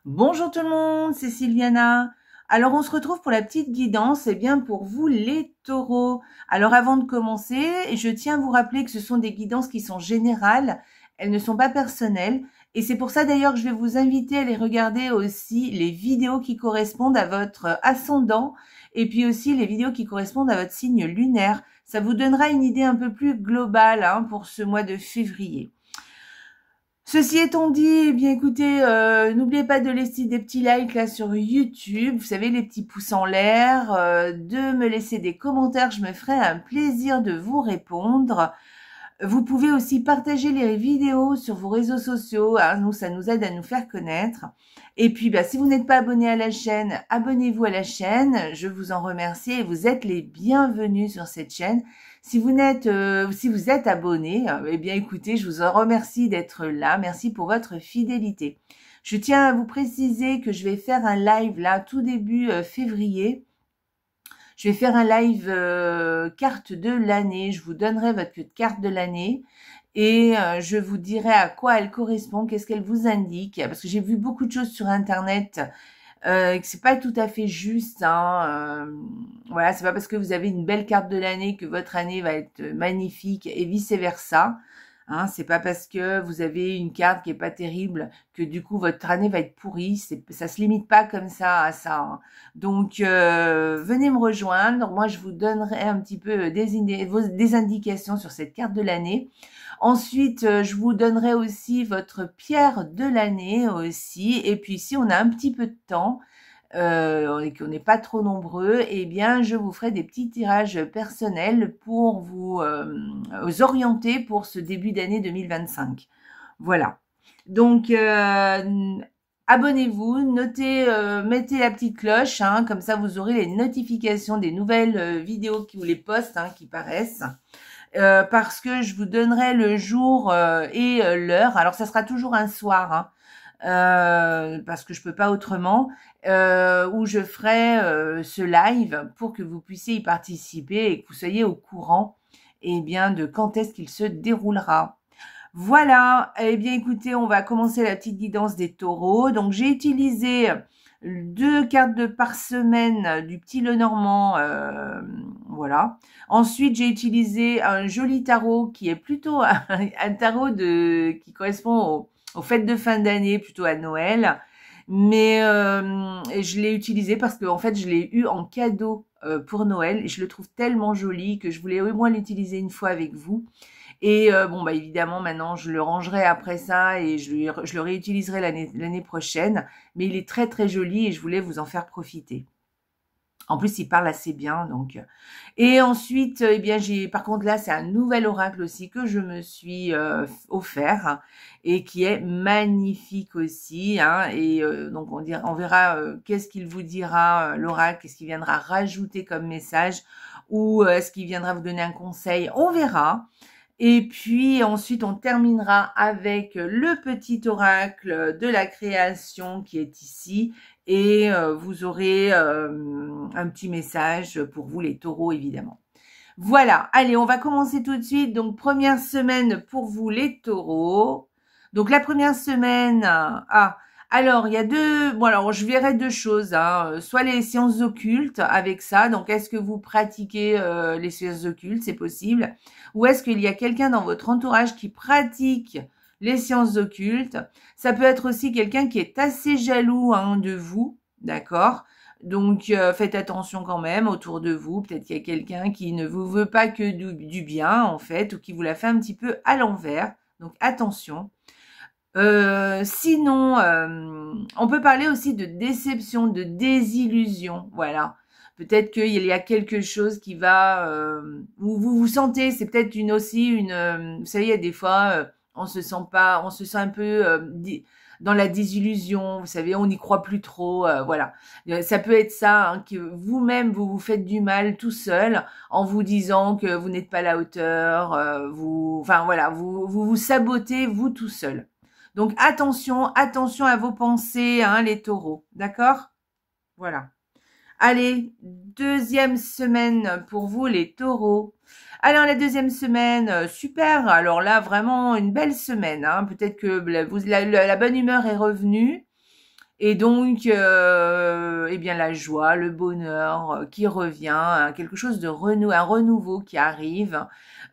Bonjour tout le monde, c'est Sylviana. Alors on se retrouve pour la petite guidance, et bien pour vous les taureaux. Alors avant de commencer, je tiens à vous rappeler que ce sont des guidances qui sont générales, elles ne sont pas personnelles. Et c'est pour ça d'ailleurs que je vais vous inviter à aller regarder aussi les vidéos qui correspondent à votre ascendant et puis aussi les vidéos qui correspondent à votre signe lunaire. Ça vous donnera une idée un peu plus globale pour ce mois de février. Ceci étant dit, eh bien écoutez, n'oubliez pas de laisser des petits likes là sur YouTube, vous savez, les petits pouces en l'air, de me laisser des commentaires, je me ferai un plaisir de vous répondre. Vous pouvez aussi partager les vidéos sur vos réseaux sociaux, nous, ça nous aide à nous faire connaître. Et puis, si vous n'êtes pas abonné à la chaîne, abonnez-vous à la chaîne, je vous en remercie et vous êtes les bienvenus sur cette chaîne. Si vous êtes abonné, eh bien écoutez, je vous en remercie d'être là, merci pour votre fidélité. Je tiens à vous préciser que je vais faire un live là, tout début février. Je vais faire un live carte de l'année. Je vous donnerai votre carte de l'année et je vous dirai à quoi elle correspond, qu'est-ce qu'elle vous indique. Parce que j'ai vu beaucoup de choses sur Internet que c'est pas tout à fait juste. Voilà, c'est pas parce que vous avez une belle carte de l'année que votre année va être magnifique et vice versa. C'est pas parce que vous avez une carte qui est pas terrible que du coup votre année va être pourrie. Ça se limite pas comme ça à ça. Donc venez me rejoindre. Moi je vous donnerai un petit peu des indications sur cette carte de l'année. Ensuite je vous donnerai aussi votre pierre de l'année aussi. Et puis si on a un petit peu de temps et qu'on n'est pas trop nombreux, eh bien je vous ferai des petits tirages personnels pour vous orienter pour ce début d'année 2025. Voilà. Donc abonnez-vous, notez, mettez la petite cloche, comme ça vous aurez les notifications des nouvelles vidéos qui vous les postent, qui paraissent. Parce que je vous donnerai le jour et l'heure. Alors ça sera toujours un soir, parce que je peux pas autrement, où je ferai ce live pour que vous puissiez y participer et que vous soyez au courant bien de quand est-ce qu'il se déroulera. Voilà, eh bien écoutez, on va commencer la petite guidance des taureaux. Donc j'ai utilisé 2 cartes par semaine du petit Lenormand, voilà. Ensuite, j'ai utilisé un joli tarot qui est plutôt un tarot qui correspond aux fêtes de fin d'année, plutôt à Noël. Mais je l'ai utilisé parce que en fait, je l'ai eu en cadeau pour Noël et je le trouve tellement joli que je voulais au moins l'utiliser une fois avec vous. Et évidemment, maintenant, je le rangerai après ça et je le réutiliserai l'année prochaine. Mais il est très, très joli et je voulais vous en faire profiter. En plus, il parle assez bien, donc. Et ensuite, par contre, là, c'est un nouvel oracle aussi que je me suis offert et qui est magnifique aussi. Et donc, on verra qu'est-ce qu'il vous dira, l'oracle, qu'est-ce qu'il viendra rajouter comme message ou est-ce qu'il viendra vous donner un conseil. On verra. Et puis ensuite, on terminera avec le petit oracle de la création qui est ici. Et vous aurez un petit message pour vous les taureaux, évidemment. Voilà, allez, on va commencer tout de suite. Donc, première semaine pour vous les taureaux. Donc, la première semaine, alors, il y a alors je verrai 2 choses, soit les séances occultes avec ça, donc est-ce que vous pratiquez les séances occultes, c'est possible, ou est-ce qu'il y a quelqu'un dans votre entourage qui pratique les séances occultes. Ça peut être aussi quelqu'un qui est assez jaloux de vous, d'accord? Donc, faites attention quand même autour de vous, peut-être qu'il y a quelqu'un qui ne vous veut pas que du bien, en fait, ou qui vous l'a fait un petit peu à l'envers, donc attention. Sinon, on peut parler aussi de déception, de désillusion, voilà. Peut-être qu'il y a quelque chose qui va, où vous vous sentez, c'est peut-être vous savez, il y a des fois, on se sent un peu dans la désillusion, vous savez, on n'y croit plus trop, voilà. Ça peut être ça, que vous-même, vous vous faites du mal tout seul en vous disant que vous n'êtes pas à la hauteur, vous sabotez vous tout seul. Donc, attention à vos pensées, les taureaux. D'accord? Voilà. Allez, deuxième semaine pour vous, les taureaux. Alors, la deuxième semaine, super. Alors là, vraiment une belle semaine. Peut-être que la bonne humeur est revenue. Et donc, eh bien, la joie, le bonheur qui revient, hein, quelque chose de un renouveau qui arrive,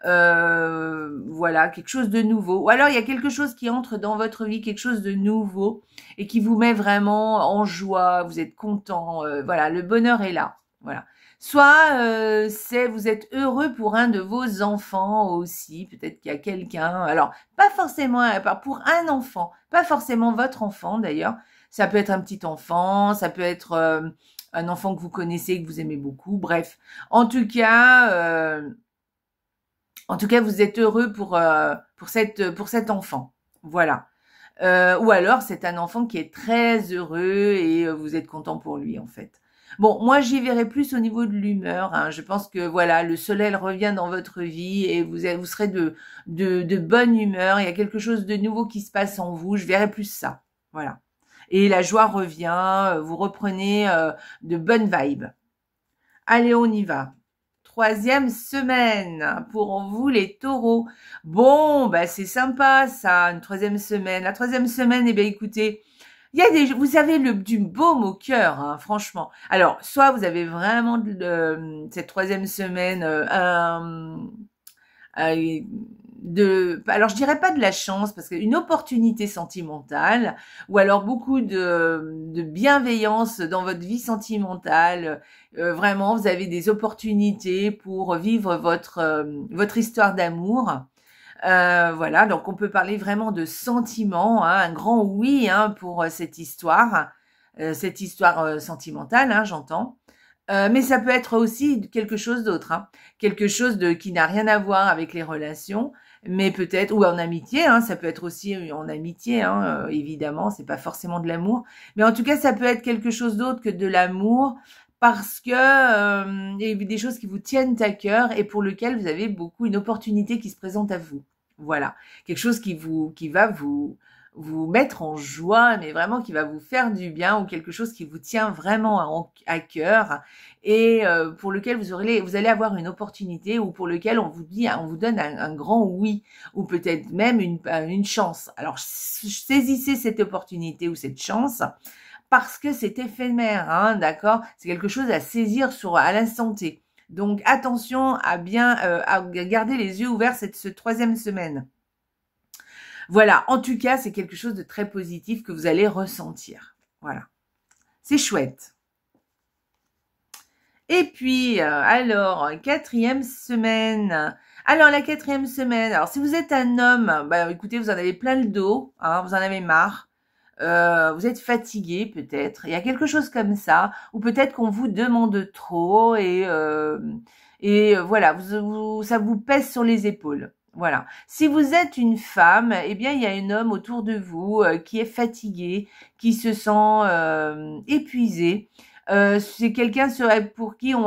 voilà, quelque chose de nouveau. Ou alors, il y a quelque chose qui entre dans votre vie, quelque chose de nouveau et qui vous met vraiment en joie, vous êtes content, voilà, le bonheur est là, voilà. Soit vous êtes heureux pour un de vos enfants aussi, peut-être qu'il y a quelqu'un, alors pas forcément pour un enfant, pas forcément votre enfant d'ailleurs, ça peut être un petit enfant, ça peut être un enfant que vous connaissez, que vous aimez beaucoup. Bref, en tout cas, vous êtes heureux pour cet enfant. Voilà. Ou alors, c'est un enfant qui est très heureux et vous êtes content pour lui, en fait. Bon, moi, j'y verrai plus au niveau de l'humeur. Hein. Je pense que, voilà, le soleil revient dans votre vie et vous serez de bonne humeur. Il y a quelque chose de nouveau qui se passe en vous. Je verrai plus ça. Voilà. Et la joie revient. Vous reprenez de bonnes vibes. Allez, on y va. Troisième semaine pour vous les taureaux. Bon, bah c'est sympa ça, une troisième semaine. La troisième semaine, eh bien écoutez, il y a vous avez du baume au cœur, hein, franchement. Alors, soit vous avez vraiment cette troisième semaine alors je dirais pas de la chance parce qu'une opportunité sentimentale ou alors beaucoup de bienveillance dans votre vie sentimentale. Vraiment, vous avez des opportunités pour vivre votre histoire d'amour. Voilà, donc on peut parler vraiment de sentiments, hein, un grand oui hein, pour cette histoire sentimentale, hein, j'entends. Mais ça peut être aussi quelque chose d'autre, hein, quelque chose qui n'a rien à voir avec les relations, mais peut-être ou en amitié, hein, ça peut être aussi en amitié, hein, évidemment, c'est pas forcément de l'amour, mais en tout cas ça peut être quelque chose d'autre que de l'amour parce que il y a des choses qui vous tiennent à cœur et pour lequel vous avez une opportunité qui se présente à vous. Voilà, quelque chose qui va vous mettre en joie, mais vraiment qui va vous faire du bien ou quelque chose qui vous tient vraiment à cœur et pour lequel vous allez avoir une opportunité ou pour lequel on vous donne un grand oui ou peut-être même une chance. Alors saisissez cette opportunité ou cette chance parce que c'est éphémère, hein, d'accord? C'est quelque chose à saisir à l'instant T. Donc attention à bien à garder les yeux ouverts cette troisième semaine. Voilà, en tout cas, c'est quelque chose de très positif que vous allez ressentir. Voilà, c'est chouette. Et puis, alors, quatrième semaine. Alors, la quatrième semaine, alors si vous êtes un homme, bah, écoutez, vous en avez plein le dos, hein, vous en avez marre. Vous êtes fatigué peut-être, il y a quelque chose comme ça, ou peut-être qu'on vous demande trop et voilà, ça vous pèse sur les épaules. Voilà. Si vous êtes une femme, eh bien il y a un homme autour de vous qui est fatigué, qui se sent épuisé. C'est quelqu'un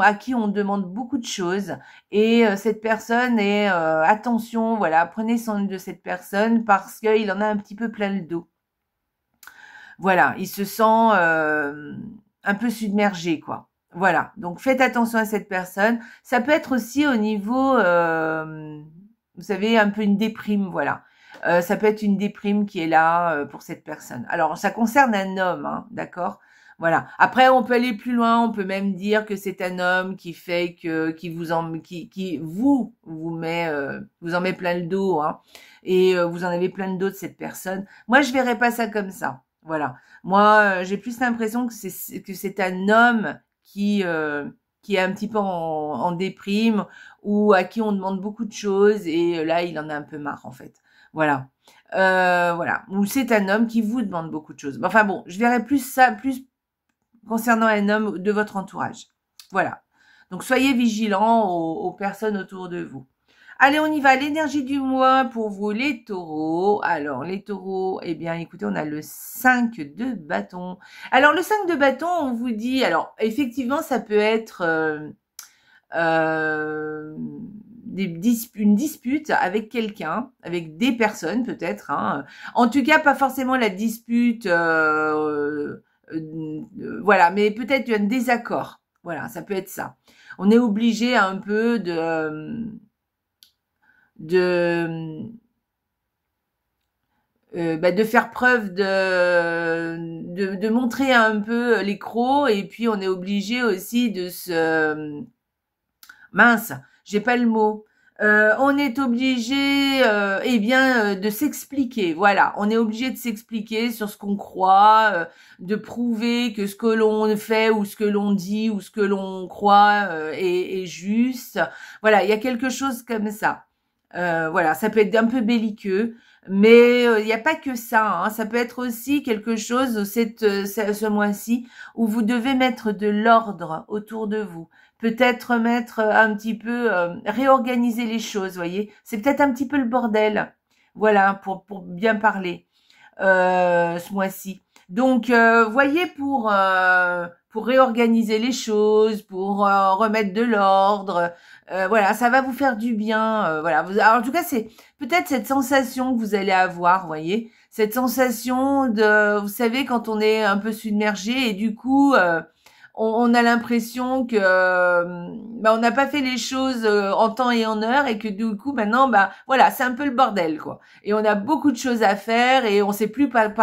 à qui on demande beaucoup de choses et cette personne est attention, voilà, prenez soin de cette personne parce qu'il en a un petit peu plein le dos. Voilà, il se sent un peu submergé, quoi. Voilà, donc faites attention à cette personne. Ça peut être aussi au niveau, vous savez, un peu une déprime, voilà. Ça peut être une déprime qui est là pour cette personne. Alors, ça concerne un homme, hein, d'accord? Voilà. Après, on peut aller plus loin. On peut même dire que c'est un homme qui fait qui vous en met plein le dos, hein, et vous en avez plein le dos de cette personne. Moi, je verrais pas ça comme ça. Voilà. Moi, j'ai plus l'impression que c'est un homme qui est un petit peu en déprime ou à qui on demande beaucoup de choses et là, il en a un peu marre en fait. Voilà. Voilà. Ou c'est un homme qui vous demande beaucoup de choses. Enfin bon, je verrais plus concernant un homme de votre entourage. Voilà. Donc soyez vigilants aux personnes autour de vous. Allez, on y va. L'énergie du mois pour vous, les taureaux. Alors, les taureaux, eh bien, écoutez, on a le 5 de bâton. Alors, le 5 de bâton, on vous dit, alors, effectivement, ça peut être une dispute avec quelqu'un, avec des personnes peut-être. Hein. En tout cas, pas forcément la dispute, voilà, mais peut-être un désaccord. Voilà, ça peut être ça. On est obligé un peu de faire preuve de montrer un peu les crocs, et puis on est obligé aussi de se... mince, j'ai pas le mot. On est obligé, eh bien, de s'expliquer. Voilà, on est obligé de s'expliquer sur ce qu'on croit, de prouver que ce que l'on fait ou ce que l'on dit ou ce que l'on croit est juste. Voilà, il y a quelque chose comme ça. Voilà, ça peut être un peu belliqueux, mais il n'y a pas que ça, hein. Ça peut être aussi quelque chose ce mois-ci où vous devez mettre de l'ordre autour de vous. Peut-être mettre un petit peu, réorganiser les choses, voyez. C'est peut-être un petit peu le bordel, voilà, pour bien parler, ce mois-ci. Donc, voyez, pour réorganiser les choses, pour remettre de l'ordre, voilà, ça va vous faire du bien, voilà. Alors, en tout cas, c'est peut-être cette sensation que vous allez avoir, voyez, cette sensation de, vous savez, quand on est un peu submergé et du coup, on a l'impression que on n'a pas fait les choses en temps et en heure et que du coup maintenant voilà, c'est un peu le bordel quoi. Et on a beaucoup de choses à faire et on sait plus par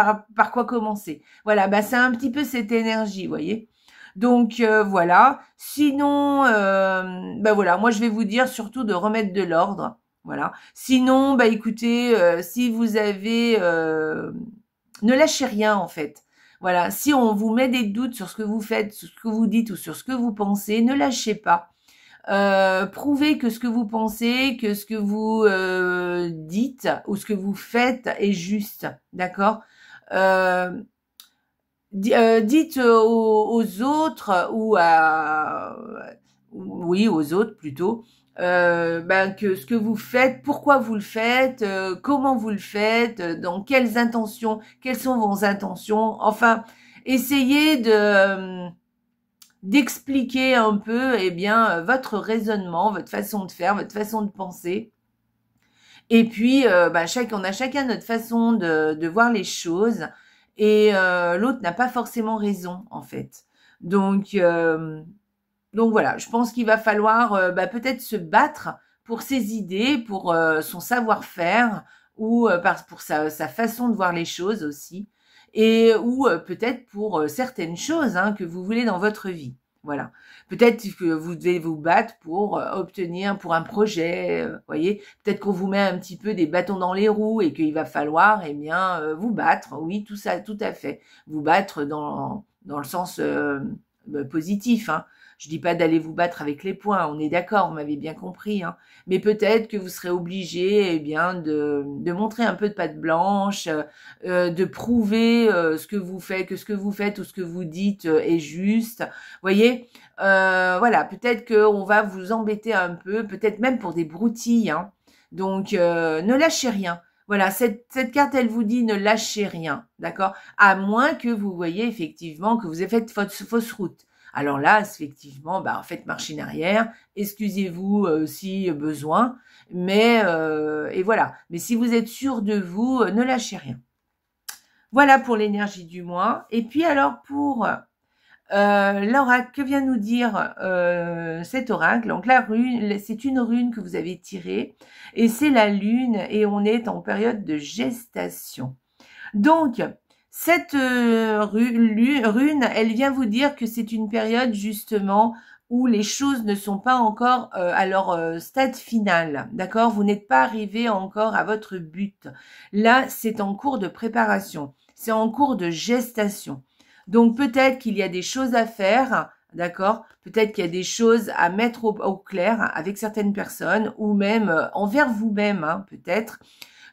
quoi commencer. Voilà, c'est un petit peu cette énergie, vous voyez. Donc voilà. Sinon voilà, moi je vais vous dire surtout de remettre de l'ordre. Voilà. Sinon écoutez, si vous avez ne lâchez rien en fait. Voilà, si on vous met des doutes sur ce que vous faites, sur ce que vous dites ou sur ce que vous pensez, ne lâchez pas. Prouvez que ce que vous pensez, que ce que vous dites ou ce que vous faites est juste, d'accord. Dites aux autres ou oui, aux autres plutôt, que ce que vous faites, pourquoi vous le faites, comment vous le faites, dans quelles intentions, quelles sont vos intentions. Enfin, essayez d'expliquer un peu, eh bien, votre raisonnement, votre façon de faire, votre façon de penser. Et puis, on a chacun notre façon de voir les choses, et l'autre n'a pas forcément raison, en fait. Donc voilà, je pense qu'il va falloir peut-être se battre pour ses idées, pour son savoir-faire, ou pour sa façon de voir les choses aussi, et ou peut-être pour certaines choses que vous voulez dans votre vie. Voilà. Peut-être que vous devez vous battre pour obtenir pour un projet, voyez. Peut-être qu'on vous met un petit peu des bâtons dans les roues et qu'il va falloir, eh bien, vous battre. Oui, tout ça, tout à fait. Vous battre dans le sens positif, hein. Je dis pas d'aller vous battre avec les poings, on est d'accord, vous m'avez bien compris, hein. Mais peut-être que vous serez obligé, eh bien, de montrer un peu de patte blanche, de prouver ce que vous faites, que ce que vous faites ou ce que vous dites est juste. Voyez, voilà, peut-être qu'on va vous embêter un peu, peut-être même pour des broutilles, hein. Donc, ne lâchez rien. Voilà, cette carte, elle vous dit ne lâchez rien, d'accord? À moins que vous voyez effectivement que vous avez fait fausse route. Alors là, effectivement, faites marche arrière, excusez-vous si besoin, mais et voilà. Mais si vous êtes sûr de vous, ne lâchez rien. Voilà pour l'énergie du mois. Et puis alors pour l'oracle, que vient nous dire cet oracle? Donc la rune, c'est une rune que vous avez tirée, et c'est la lune, et on est en période de gestation. Donc cette rune, elle vient vous dire que c'est une période justement où les choses ne sont pas encore à leur stade final, d'accord? Vous n'êtes pas arrivé encore à votre but. Là, c'est en cours de préparation, c'est en cours de gestation. Donc peut-être qu'il y a des choses à faire, d'accord? Peut-être qu'il y a des choses à mettre au clair avec certaines personnes, ou même envers vous-même, hein, peut-être.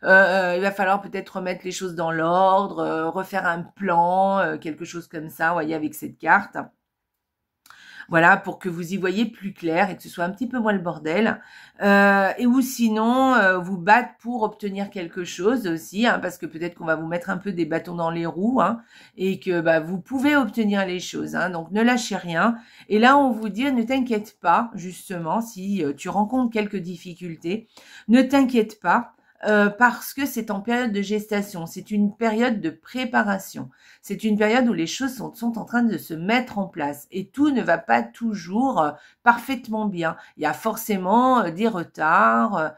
Il va falloir peut-être remettre les choses dans l'ordre, refaire un plan, quelque chose comme ça, vous voyez, avec cette carte. Voilà, pour que vous y voyez plus clair et que ce soit un petit peu moins le bordel. Et ou sinon, vous battre pour obtenir quelque chose aussi, hein, parce que peut-être qu'on va vous mettre un peu des bâtons dans les roues, hein, et que vous pouvez obtenir les choses. Hein, donc, ne lâchez rien. Et là, on vous dit, ne t'inquiète pas, justement, si tu rencontres quelques difficultés, ne t'inquiète pas. parce que c'est en période de gestation, c'est une période de préparation, c'est une période où les choses sont en train de se mettre en place et tout ne va pas toujours parfaitement bien. Il y a forcément des retards,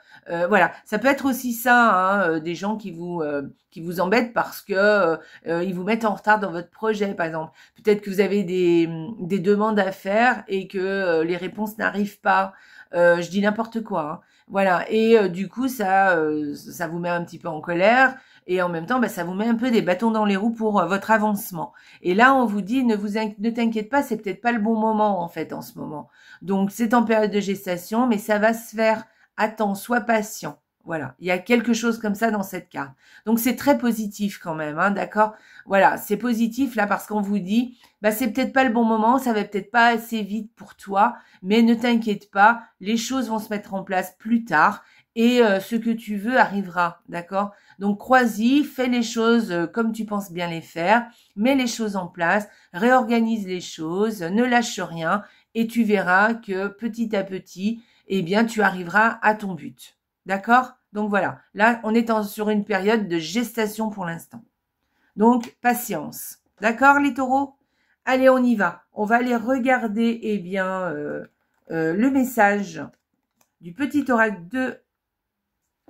voilà. Ça peut être aussi ça, hein, des gens qui vous embêtent parce que ils vous mettent en retard dans votre projet, par exemple. Peut-être que vous avez des demandes à faire et que les réponses n'arrivent pas. Je dis n'importe quoi, hein. Voilà, et du coup, ça vous met un petit peu en colère, et en même temps, ça vous met un peu des bâtons dans les roues pour votre avancement. Et là, on vous dit, ne t'inquiète pas, c'est peut-être pas le bon moment, en fait, en ce moment. Donc, c'est en période de gestation, mais ça va se faire. Attends, sois patient. Voilà, il y a quelque chose comme ça dans cette carte. Donc, c'est très positif quand même, hein, d'accord? Voilà, c'est positif là parce qu'on vous dit, c'est peut-être pas le bon moment, ça va peut-être pas assez vite pour toi, mais ne t'inquiète pas, les choses vont se mettre en place plus tard et ce que tu veux arrivera, d'accord? Donc crois-y, fais les choses comme tu penses bien les faire, mets les choses en place, réorganise les choses, ne lâche rien et tu verras que petit à petit, eh bien, tu arriveras à ton but, d'accord? Donc voilà, là, on est sur une période de gestation pour l'instant. Donc, patience. D'accord, les taureaux? Allez, on y va. On va aller regarder, eh bien, le message du petit oracle de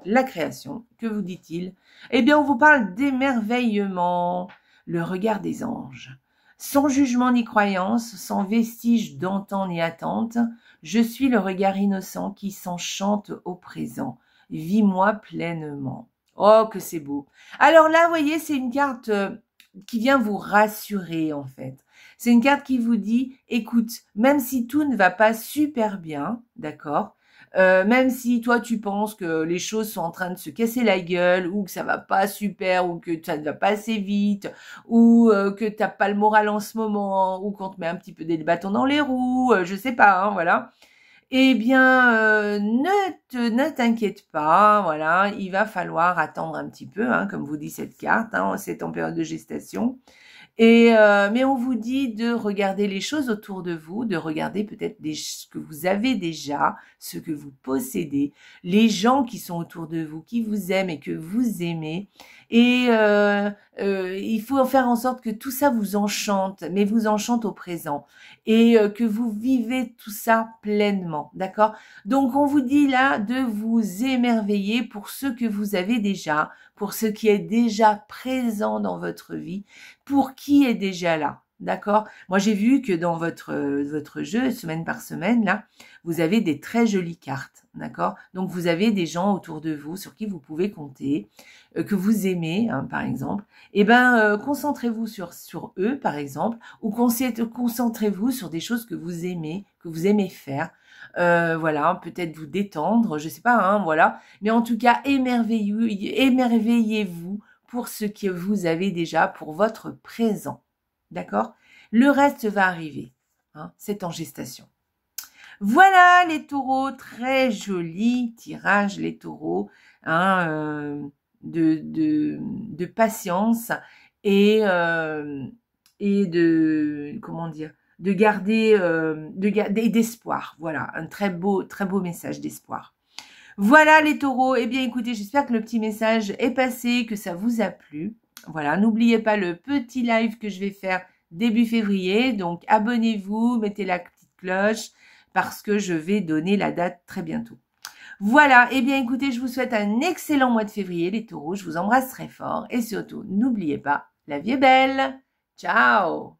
la création. Que vous dit-il? Eh bien, on vous parle d'émerveillement, le regard des anges. Sans jugement ni croyance, sans vestige d'antan ni attente, je suis le regard innocent qui s'enchante au présent. Vis-moi pleinement. Oh, que c'est beau. Alors là, vous voyez, c'est une carte qui vient vous rassurer, en fait. C'est une carte qui vous dit, écoute, même si tout ne va pas super bien, d'accord, même si toi, tu penses que les choses sont en train de se casser la gueule, ou que ça va pas super, ou que ça ne va pas assez vite, ou que t'as pas le moral en ce moment, ou qu'on te met un petit peu des bâtons dans les roues, je sais pas, hein, voilà. Eh bien, ne t'inquiète pas, voilà, il va falloir attendre un petit peu, hein, comme vous dit cette carte, hein, c'est en période de gestation. Et mais on vous dit de regarder les choses autour de vous, de regarder peut-être ce que vous avez déjà, ce que vous possédez, les gens qui sont autour de vous, qui vous aiment et que vous aimez. Et il faut faire en sorte que tout ça vous enchante, mais vous enchante au présent. Et que vous vivez tout ça pleinement, d'accord? Donc on vous dit là de vous émerveiller pour ce que vous avez déjà, pour ce qui est déjà présent dans votre vie, pour qui est déjà là, d'accord? Moi, j'ai vu que dans votre jeu, semaine par semaine, là, vous avez des très jolies cartes, d'accord? Donc, vous avez des gens autour de vous sur qui vous pouvez compter, que vous aimez, hein, par exemple. Eh ben, concentrez-vous sur eux, par exemple, ou concentrez-vous sur des choses que vous aimez faire. Voilà, peut-être vous détendre, je sais pas, hein, voilà. Mais en tout cas, émerveillez-vous pour ce que vous avez déjà, pour votre présent. D'accord? Le reste va arriver. Hein, c'est en gestation. Voilà les taureaux, très joli tirage les taureaux, hein, de patience et de comment dire, de garder d'espoir. Voilà, un très beau message d'espoir. Voilà les taureaux, eh bien écoutez, j'espère que le petit message est passé, que ça vous a plu. Voilà, n'oubliez pas le petit live que je vais faire début février, donc abonnez-vous, mettez la petite cloche, parce que je vais donner la date très bientôt. Voilà, eh bien écoutez, je vous souhaite un excellent mois de février les taureaux, je vous embrasse très fort, et surtout, n'oubliez pas, la vie est belle. Ciao!